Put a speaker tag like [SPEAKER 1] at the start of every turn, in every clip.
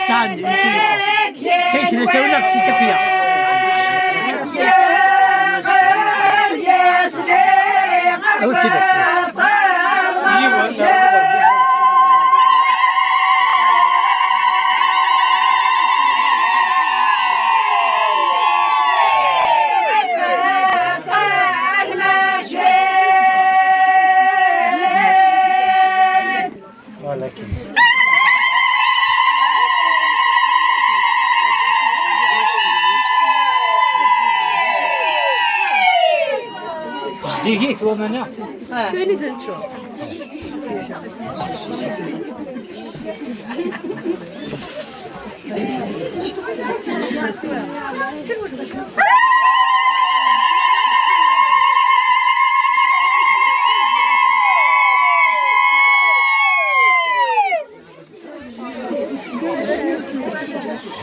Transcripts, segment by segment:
[SPEAKER 1] ساعدني شيء نسوي لك شيء تقيا أو كذا دقيقة ومنع
[SPEAKER 2] كوني دلشو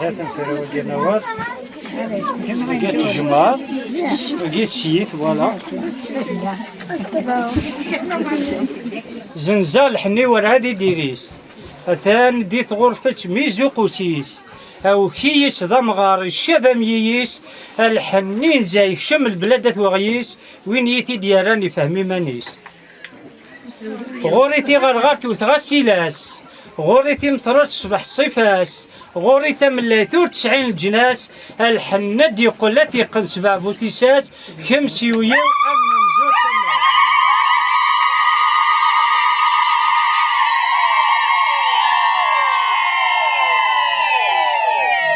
[SPEAKER 1] هاتن سراوي ديال نوار لقيت الجمار لقيت شيت فوالا زنزال حني ورا هادي ديريس أثان ديت غرفة ميزو قوسيس أو كيس ضمغار الشابة مييس الحنين زي شم البلادة وغييس وين يتي دياراني فهمي مانيس غوريتي غرغرت وثغسيلاس غوريتي مطرت صبح صيفاس غوريتا مليتو 90 الجناس الحناد يقولاتي قنس بابو تيساس خمسي وياو أمن زور سماس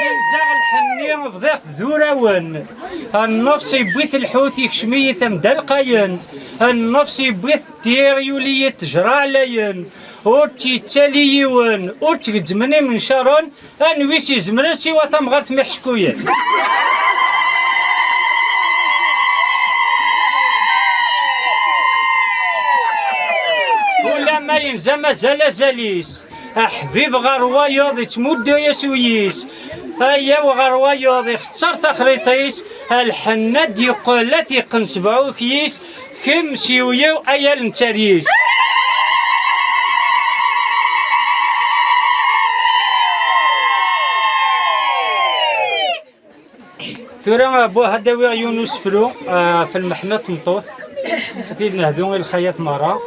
[SPEAKER 1] زنزاغ الحنين فضيق ذوراون النفسي بويت الحوت يكشمية مدلقين النفسي بويت تيريولية تجرى عليين أوتي تاليون أوتي زمني من شارون أنويسي زمني سوى تمغرت محشكوية ينزا مازال زاليس حبيب غروايض يتمدو يسويس ايا وغروايض يختار تخريطيس الحناد يقول لا تيقن سبعو كيس كم سيويو ايا المتاريس تورا بو هداوي يونس فرو في المحنة تمطوط تيد نهدو الخياط مرة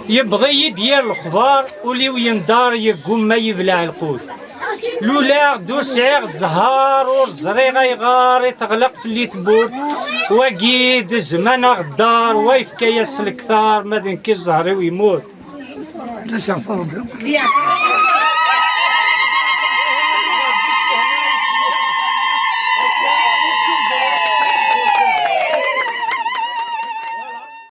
[SPEAKER 1] يبغي يدير الخضار وليو يندار يقوم ما يبلع القوت لولا دو سعيغ الزهار والزريغة يغار يتغلق في اللي تبورت وقيد زمان غدار ويفكا يسلك ثار مادن كي الزهري ويموت.